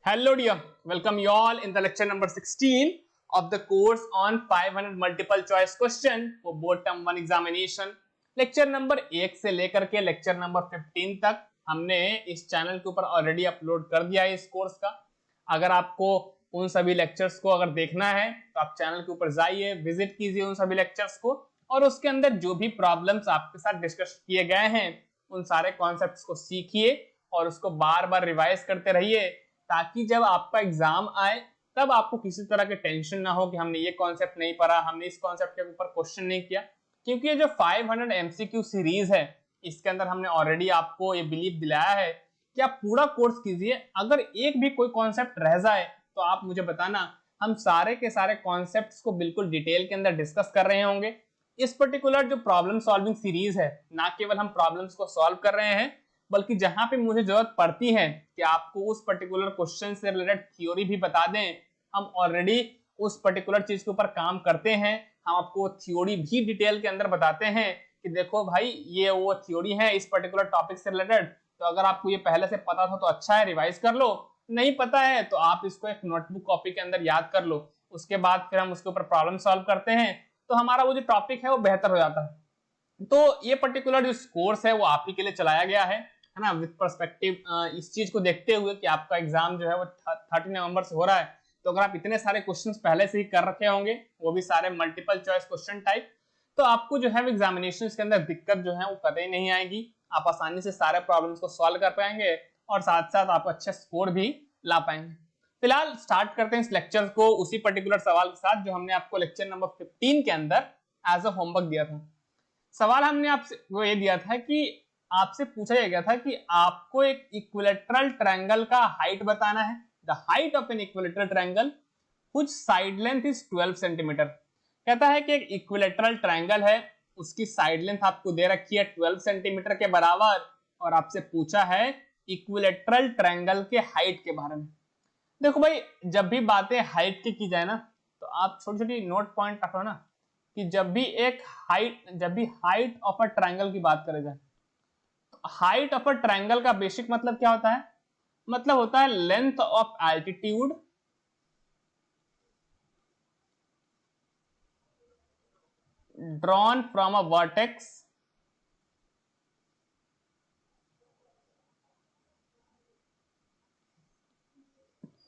Hello dear, welcome you all in the lecture number 16 of the course on 500 multiple choice question for board term 1 examination. Lecture number 1 से लेकर के lecture number 15 तक हमने इस channel के ऊपर already upload कर दिया है इस कोर्स का। अगर आपको उन सभी लेक्चर्स को अगर देखना है तो आप चैनल के ऊपर जाइए, विजिट कीजिए उन सभी लेक्चर्स को और उसके अंदर जो भी प्रॉब्लम्स आपके साथ डिस्कस किए गए हैं उन सारे कॉन्सेप्ट्स को सीखिए और उसको बार बार रिवाइज करते रहिए ताकि जब आपका एग्जाम आए तब आपको किसी तरह के टेंशन ना हो कि हमने ये कॉन्सेप्ट नहीं पढ़ा, हमने इस कॉन्सेप्ट के ऊपर क्वेश्चन नहीं किया। क्योंकि ये जो 500 एमसीक्यू सीरीज है इसके अंदर हमने ऑलरेडी आपको ये बिलीव दिलाया है कि आप पूरा कोर्स कीजिए, अगर एक भी कोई कॉन्सेप्ट रह जाए तो आप मुझे बताना, हम सारे के सारे कॉन्सेप्ट्स को बिल्कुल डिटेल के अंदर डिस्कस कर रहे होंगे। इस पर्टिकुलर जो प्रॉब्लम सॉल्विंग सीरीज है, ना केवल हम प्रॉब्लम्स को सॉल्व कर रहे हैं बल्कि जहां पे मुझे जरूरत पड़ती है कि आपको उस पर्टिकुलर क्वेश्चन से रिलेटेड थ्योरी भी बता दें, हम ऑलरेडी उस पर्टिकुलर चीज के ऊपर काम करते हैं। हम आपको थ्योरी भी डिटेल के अंदर बताते हैं कि देखो भाई ये वो थ्योरी है इस पर्टिकुलर टॉपिक से रिलेटेड, तो अगर आपको ये पहले से पता था तो अच्छा है, रिवाइज कर लो, नहीं पता है तो आप इसको एक नोटबुक कॉपी के अंदर याद कर लो। उसके बाद फिर हम उसके ऊपर प्रॉब्लम सॉल्व करते हैं तो हमारा वो जो टॉपिक है वो बेहतर हो जाता है। तो ये पर्टिकुलर जो कोर्स है वो आप ही के लिए चलाया गया है ना, विद पर्सपेक्टिव इस चीज को देखते हुए कि आपका एग्जाम जो है वो 30 नवंबर से हो रहा है। तो अगर आप इतने सारे क्वेश्चंस पहले से ही कर रखे होंगे, वो भी सारे मल्टीपल चॉइस क्वेश्चन टाइप, तो आपको जो है एग्जामिनेशन के अंदर दिक्कत जो है वो कतई नहीं आएगी। आप आसानी से सारे प्रॉब्लम्स को सॉल्व कर पाएंगे और साथ साथ आप अच्छे स्कोर भी ला पाएंगे। फिलहाल स्टार्ट करते हैं इस लेक्चर को उसी पर्टिकुलर सवाल के साथ जो हमने आपको लेक्चर नंबर 15 के अंदर एज अ होमवर्क दिया था। सवाल हमने आपसे वो ये दिया था कि आपसे पूछा गया था कि आपको एक इक्विलेटरल ट्रायंगल का हाइट बताना है। The height of an equilateral triangle which side length is 12 centimetre. कहता है कि एक इक्विलेटरल ट्रायंगल है, उसकी साइड लेंथ आपको दे रखी है 12 सेंटीमीटर के बराबर और आपसे पूछा है इक्विलेटरल ट्रायंगल के हाइट के बारे में। देखो भाई, जब भी बातें हाइट की जाए ना तो आप छोटी छोटी नोट पॉइंट रखो ना कि जब भी हाइट ऑफ अ ट्रायंगल की बात करें जाए, हाइट ऑफ अ ट्रायंगल का बेसिक मतलब क्या होता है? मतलब होता है length of altitude drawn from a vertex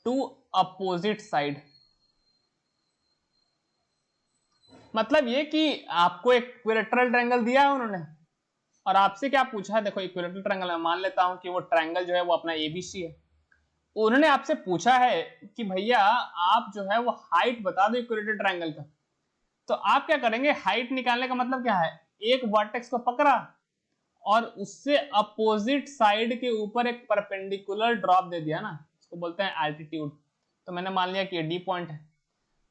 to opposite side. मतलब ये कि आपको एक इक्विलेटरल ट्रायंगल दिया है उन्होंने और आपसे क्या पूछा है, देखो इक्विलेटरल ट्रायंगल मैं मान लेता हूं कि वो ट्रायंगल जो है वो अपना एबीसी है। उन्होंने आपसे पूछा है कि भैया आप जो है वो हाइट बता दो इक्विलेटरल ट्रायंगल का। तो आप क्या करेंगे, हाइट निकालने का मतलब क्या है, एक वर्टेक्स को पकड़ा और उससे अपोजिट साइड के ऊपर एक परपेंडिकुलर ड्रॉप दे दिया ना, इसको बोलते हैं एल्टीट्यूड। तो मैंने मान लिया कि ये डी पॉइंट है।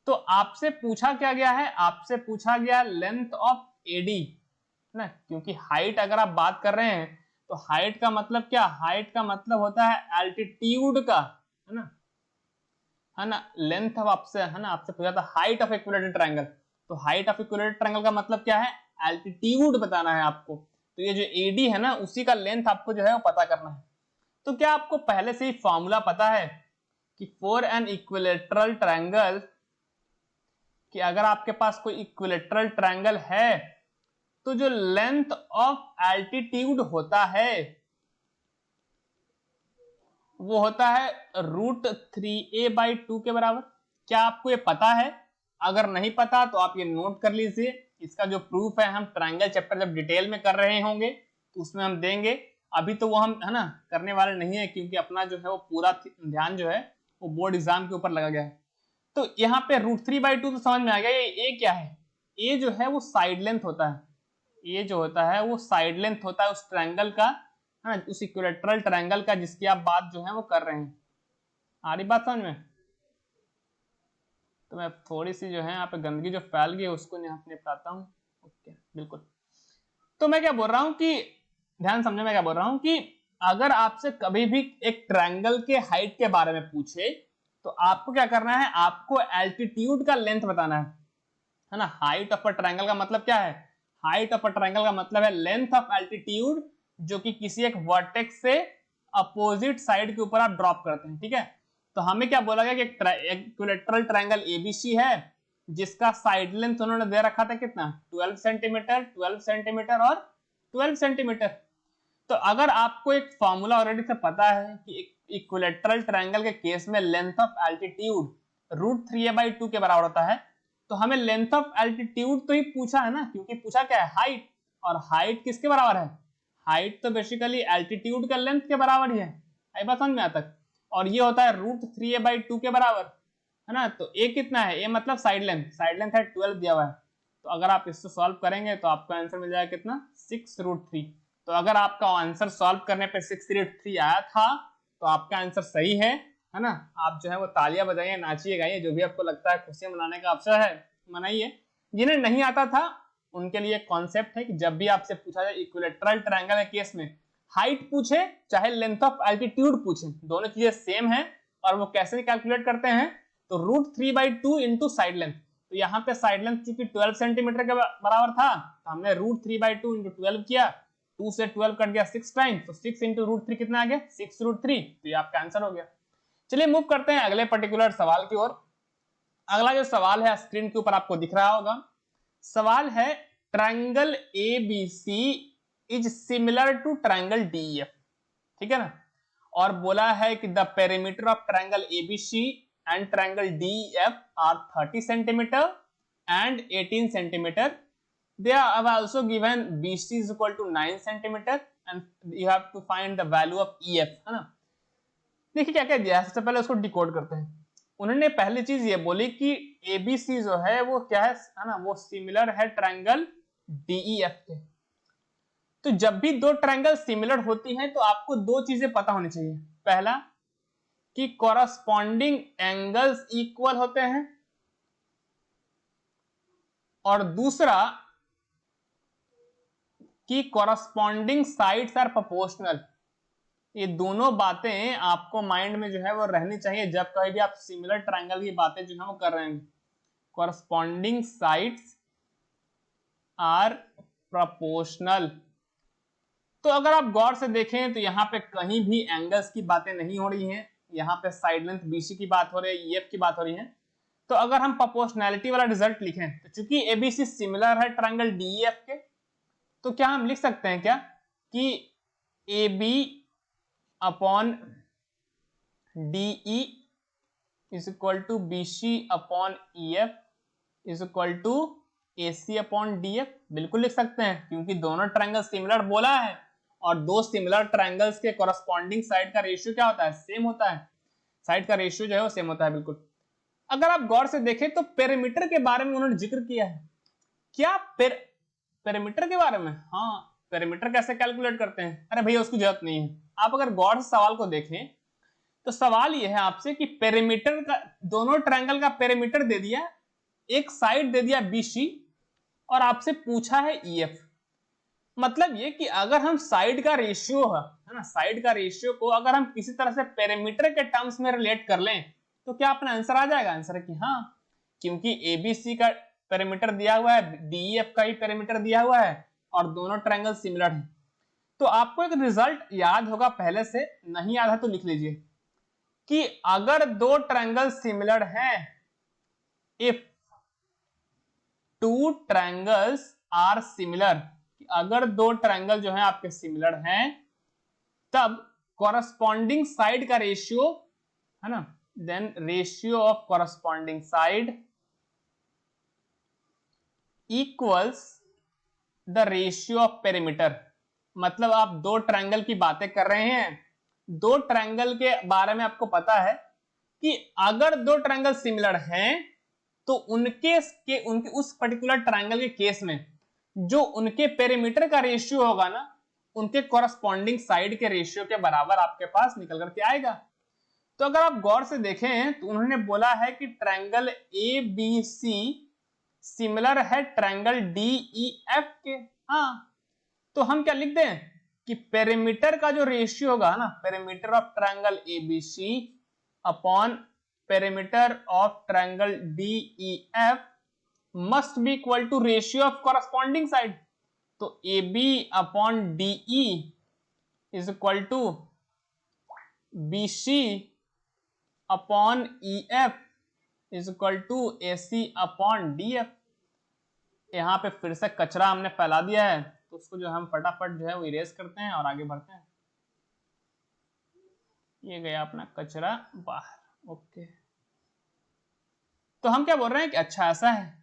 तो आपसे पूछा क्या गया है, आपसे पूछा गया लेंथ ऑफ एडी ना, क्योंकि हाइट अगर आप बात कर रहे हैं तो हाइट का मतलब क्या, हाइट का मतलब होता है एल्टीट्यूड का, है ना। लेंथ ऑफ आपसे है ना, आपसे पूछा था हाइट ऑफ इक्विलेटरल ट्रायंगल, तो हाइट ऑफ इक्विलेटरल ट्रायंगल का मतलब क्या है, एल्टीट्यूड बताना है आपको। तो ये जो एडी है ना उसी का लेंथ आपको जो है वो पता करना है। तो क्या आपको पहले से ही फॉर्मूला पता है कि फॉर एन इक्विलेटरल ट्रायंगल, कि अगर आपके पास कोई इक्विलेटरल ट्रायंगल है तो जो लेंथ ऑफ एल्टीट्यूड होता है वो होता है √3a/2 के बराबर। क्या आपको ये पता है? अगर नहीं पता तो आप ये नोट कर लीजिए। इसका जो प्रूफ है हम ट्रायंगल चैप्टर जब डिटेल में कर रहे होंगे तो उसमें हम देंगे, अभी तो वो हम है ना करने वाले नहीं है क्योंकि अपना जो है वो पूरा ध्यान जो है वो बोर्ड एग्जाम के ऊपर लगा गया है। तो यहाँ पे √3/2 तो समझ में आ गया। ये क्या है, ये जो है वो साइड लेंथ होता है, ये जो होता है वो साइड लेंथ होता है उस ट्रायंगल का, है ना, उस इक्विलेटरल ट्रायंगल का जिसकी आप बात जो है वो कर रहे हैं। आ रही बात समझ में? तो मैं थोड़ी सी जो है यहाँ पे गंदगी जो फैल गई उसको निपटाता हूँ। ओके, बिल्कुल। तो मैं क्या बोल रहा हूँ कि ध्यान समझो, मैं क्या बोल रहा हूँ कि अगर आपसे कभी भी एक ट्रायंगल के हाइट के बारे में पूछे तो आपको क्या करना है, आपको एल्टीट्यूड का लेंथ बताना है ना। हाइट ऑफ अ ट्रायंगल का मतलब क्या है, हाइट ऑफ अ ट्रायंगल का मतलब है लेंथ ऑफ एल्टीट्यूड जो कि किसी एक वर्टेक्स से अपोजिट साइड के ऊपर आप ड्रॉप करते हैं, ठीक है। तो हमें क्या बोला गया कि इक्विलैटरल ट्रायंगल एबीसी है जिसका साइड लेंथ उन्होंने दे रखा था कितना, 12 सेंटीमीटर, 12 सेंटीमीटर और 12 सेंटीमीटर। तो अगर आपको एक फॉर्मूला ऑलरेडी से पता है कि इक्विलैटरल ट्रायंगल के केस में लेंथ ऑफ एल्टीट्यूड √3a/2 के बराबर होता है, तो हमें लेंथ ऑफ एल्टीट्यूड तो ही पूछा है ना, क्योंकि पूछा क्या है, हाइट, और हाइट किसके बराबर है, हाइट तो बेसिकली एल्टीट्यूड का लेंथ के बराबर ही है। आई बात समझ में आता है। और ये होता है √3a/2 के बराबर, है ना। तो a कितना है, a मतलब साइड लेंथ है 12 दिया हुआ है। तो अगर आप इसको सॉल्व करेंगे तो आपको आंसर मिल जाएगा कितना, 6√3। तो अगर आपका आंसर सॉल्व करने पे 6√3 आया था तो आपका आंसर सही है ना। आप जो है वो तालियां बजाइए, नाचिए, गाइए, जो भी आपको लगता है खुशियां मनाने का अवसर है मनाइए। जिन्हें नहीं आता था उनके लिए कॉन्सेप्ट है कि जब भी आपसे पूछा जाए इक्विलैटरल ट्रायंगल के केस में, हाइट पूछे चाहे लेंथ ऑफ एल्टीट्यूड पूछे, दोनों चीजें सेम है। और वो कैसे कैलकुलेट करते हैं, तो √3/2 इंटू साइड लेंथ। तो यहाँ पे साइड लेंथ चूंकि 12 सेंटीमीटर के बराबर था तो हमने √3/2 इंटू 12 किया, 2 से 12 कट गया 6 टाइम, तो 6 इंटू √3 कितना आ गया, 6√3। तो ये आपका आंसर हो गया। चलिए मूव करते हैं अगले पर्टिकुलर सवाल की ओर। अगला जो सवाल है स्क्रीन के ऊपर आपको दिख रहा होगा। सवाल है triangle ABC is similar to triangle DEF, ठीक है ना। और बोला है कि the perimeter of triangle ABC and triangle DEF are 30 centimetre and 18 centimetre. They have also given BC is equal to 9 centimeter and you have to find the value of EF, है ना। देखिए क्या क्या दिया है, सबसे पहले उसको डिकोड करते हैं। उन्होंने पहली चीज ये बोली कि ABC जो है वो क्या है ना, वो सिमिलर है ट्रायंगल DEF के। तो जब भी दो ट्रायंगल सिमिलर होती हैं तो आपको दो चीजें पता होनी चाहिए। पहला कि कॉरस्पॉन्डिंग एंगल्स इक्वल होते हैं, और दूसरा कि कॉरस्पॉन्डिंग साइड्स आर प्रोपोर्शनल। ये दोनों बातें आपको माइंड में जो है वो रहनी चाहिए जब कभी भी आप सिमिलर ट्रायंगल की बातें जो है वो कर रहे हैं। Corresponding sides are proportional. तो अगर आप गौर से देखें तो यहाँ पे कहीं भी एंगल्स की बातें नहीं हो रही हैं, यहाँ पे साइड लेंथ बीसी की बात हो रही है, ईएफ की बात हो रही है। तो अगर हम प्रोपोर्शनैलिटी वाला रिजल्ट लिखें तो चूंकि एबीसी सिमिलर है ट्रायंगल डीईएफ के, तो क्या हम लिख सकते हैं क्या कि AB upon DE is equal to BC upon EF is equal to AC upon DF। बिल्कुल लिख सकते हैं, क्योंकि दोनों ट्रायंगल सिमिलर बोला है और दो सिमिलर ट्रायंगल्स के कॉरस्पॉन्डिंग साइड का रेशियो क्या होता है, सेम होता है। साइड का रेशियो जो है वो सेम होता है बिल्कुल। अगर आप गौर से देखें तो पेरीमीटर के बारे में उन्होंने जिक्र किया है। क्या पेरीमीटर के बारे में, हाँ, पेरीमीटर कैसे कैलकुलेट करते हैं, अरे भैया उसकी जरूरत नहीं है। आप अगर गौर से सवाल को देखें तो सवाल यह है आपसे कि पेरीमीटर का, दोनों ट्रायंगल का पेरीमीटर दे दिया, एक साइड दे दिया BC और आपसे पूछा है EF। मतलब ये कि अगर हम साइड का रेशियो है ना, साइड का रेशियो को अगर हम किसी तरह से पेरीमीटर के टर्म्स में रिलेट कर लें तो क्या अपना आंसर आ जाएगा। आंसर है कि हाँ, क्योंकि ABC का पेरीमीटर दिया हुआ है, DEF का ही पेरीमीटर दिया हुआ है और दोनों ट्रायंगल सिमिलर हैं। तो आपको एक रिजल्ट याद होगा पहले से, नहीं याद है तो लिख लीजिए कि अगर दो ट्रायंगल सिमिलर हैं, if two triangles are similar, अगर दो ट्रायंगल जो है आपके सिमिलर हैं तब कॉरस्पॉन्डिंग साइड का रेशियो, है ना, then ratio of corresponding side equals the ratio of perimeter. मतलब आप दो ट्रायंगल की बातें कर रहे हैं, दो ट्रायंगल के बारे में आपको पता है कि अगर दो ट्रायंगल सिमिलर हैं तो उनके उस पर्टिकुलर ट्रायंगल के केस में जो उनके पेरीमीटर का रेशियो होगा ना, उनके कॉरस्पॉन्डिंग साइड के रेशियो के बराबर आपके पास निकल करके आएगा। तो अगर आप गौर से देखें तो उन्होंने बोला है कि ट्रायंगल ABC सिमिलर है ट्रायंगल DEF के। हाँ, तो हम क्या लिख दें कि पेरीमीटर का जो रेशियो होगा ना, perimeter of triangle ABC upon perimeter of triangle DEF must be equal to ratio of corresponding side. तो AB upon DE is equal to BC upon EF is equal to AC upon DF। यहाँ पे फिर से कचरा हमने फैला दिया है, तो उसको जो हम फटाफट जो है वो इरेज करते हैं और आगे बढ़ते हैं। ये गया अपना कचरा बाहर। ओके, तो हम क्या बोल रहे हैं कि अच्छा ऐसा है।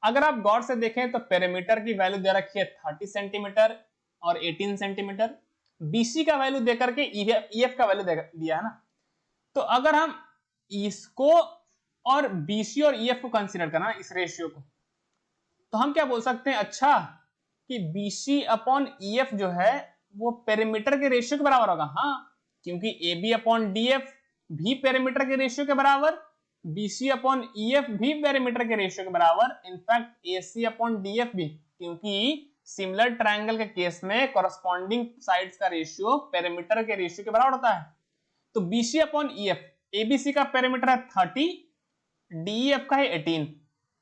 अगर आप गौर से देखें तो पेरीमीटर की वैल्यू दे रखी है 30 सेंटीमीटर और 18 सेंटीमीटर। BC का वैल्यू देकर के EF का वैल्यू दिया है ना, तो अगर हम इसको और BC और EF को कंसीडर करना इस रेशियो को, तो हम क्या बोल सकते हैं अच्छा कि BC अपॉन EF जो है वो पेरीमीटर के रेशियो के बराबर होगा। हाँ, क्योंकि AB अपॉन DF भी पेरीमीटर के रेशियो के बराबर, BC अपॉन EF भी पेरीमीटर के रेशियो के बराबर, इनफैक्ट AC अपॉन DF भी, क्योंकि सिमिलर ट्रायंगल के केस में कॉरस्पॉन्डिंग साइड्स का रेशियो पेरीमीटर के रेशियो के बराबर होता है। तो BC अपॉन EF, ABC का पेरीमीटर है 30, DEF का है 18।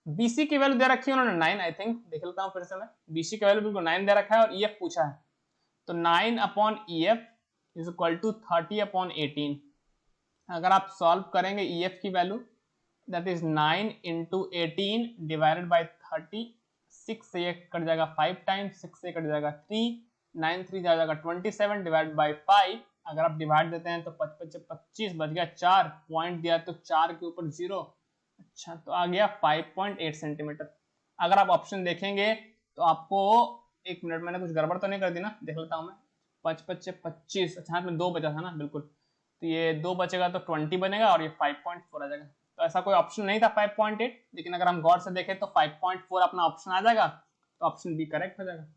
BC की वैल्यू दे रखी है उन्होंने 9, आई थिंक देख लेता हूं फिर से मैं। BC की वैल्यू बिल्कुल 9 दे रखा है और EF पूछा है, तो 9 upon EF is equal to 30 upon 18। अगर आप सॉल्व करेंगे EF की value, that is 9 into 18 divided by 30। 6 से ये कट जाएगा 5 टाइम्स, 6 से कट जाएगा 3, 9 3 जाएगा 27 डिवाइड बाई 5। अगर आप डिवाइड देते हैं तो 25 बच गया, 4 पॉइंट दिया तो 4 के ऊपर 0। अच्छा, तो आ गया 5.8 सेंटीमीटर। अगर आप ऑप्शन देखेंगे तो आपको, एक मिनट मैंने कुछ गड़बड़ तो नहीं कर दी ना, देख लेता हूं मैं। 25, अच्छा हाथ में 2 बचा था ना, बिल्कुल, तो ये 2 बचेगा तो 20 बनेगा और ये 5.4 आ जाएगा। तो ऐसा कोई ऑप्शन नहीं था 5.8, लेकिन अगर हम गौर से देखें तो 5.4 अपना ऑप्शन आ जाएगा, तो ऑप्शन बी करेक्ट हो जाएगा।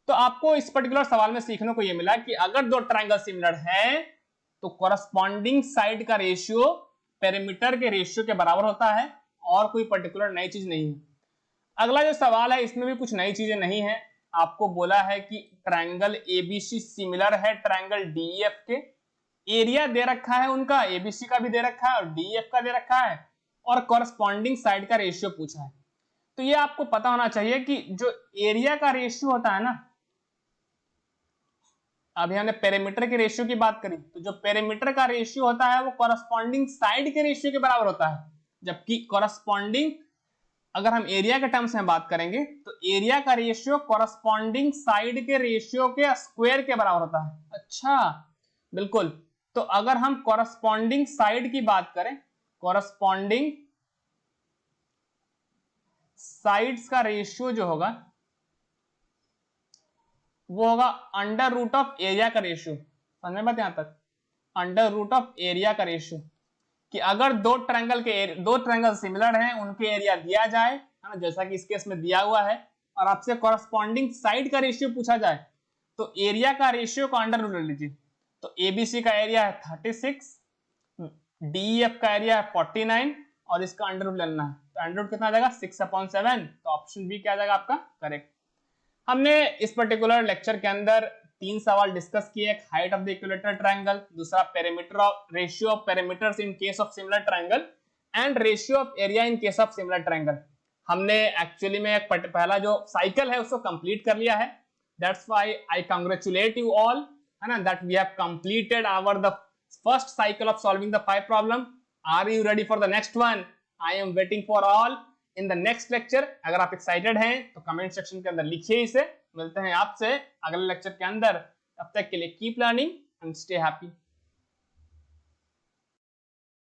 तो आपको इस पर्टिकुलर सवाल में सीखने को ये मिला कि अगर दो ट्रायंगल सिमिलर है तो कॉरस्पॉन्डिंग साइड का रेशियो पेरीमीटर के रेशियो के बराबर होता है, और कोई पर्टिकुलर नई चीज नहीं है। अगला जो सवाल है इसमें भी कुछ नई चीजें नहीं है। आपको बोला है कि ट्रायंगल ABC सिमिलर है ट्रायंगल DEF के, एरिया दे रखा है उनका, ABC का भी दे रखा है और DEF का दे रखा है, और कॉरस्पॉन्डिंग साइड का रेशियो पूछा है। तो ये आपको पता होना चाहिए कि जो एरिया का रेशियो होता है ना, अभी हमने पेरीमीटर के रेशियो की बात करी, तो जो पेरीमीटर का रेशियो होता है वो कॉरस्पॉन्डिंग साइड के रेशियो के बराबर होता है, जबकि कॉरस्पॉन्डिंग, अगर हम एरिया के टर्म्स में बात करेंगे तो एरिया का रेशियो कॉरस्पॉन्डिंग साइड के रेशियो के स्क्वायर के बराबर होता है। अच्छा, बिल्कुल। तो अगर हम कॉरस्पॉन्डिंग साइड की बात करें, कॉरस्पॉन्डिंग साइड्स का रेशियो जो होगा वो होगा अंडर रूट ऑफ एरिया का रेशियो। समझ में बात यहां तक? अंडर रूट ऑफ एरिया का रेशियो, कि अगर दो ट्रायंगल सिमिलर हैं, उनके एरिया दिया जाए, है ना, जैसा कि इस केस में दिया हुआ है, और आपसे कॉरस्पॉन्डिंग साइड का रेशियो पूछा जाए, तो एरिया का रेशियो को अंडर रूट ले लीजिए। तो ABC का एरिया है 36, DEF का एरिया है 49, और इसका अंडर रूट लेना है, तो अंडर रूट कितना आ जाएगा 6/7। तो ऑप्शन बी क्या आ जाएगा आपका करेक्ट। हमने इस पर्टिकुलर लेक्चर के अंदर 3 सवाल डिस्कस किए, एक height of the equilateral triangle, दूसरा perimeter of ratio of perimeters in case of similar triangle, and ratio of area in case of similar triangle. हमने एक्चुअली में पहला जो साइकिल है उसको कंप्लीट कर लिया है। That's why I congratulate you all, है ना, that we have completed our the first cycle of solving the 5 problem. Are you ready for the next one? I am waiting for all in the next lecture. अगर आप excited हैं तो comment section के अंदर लिखिए इसे। मिलते हैं आपसे अगले लेक्चर के अंदर, तब तक के लिए keep learning and stay happy.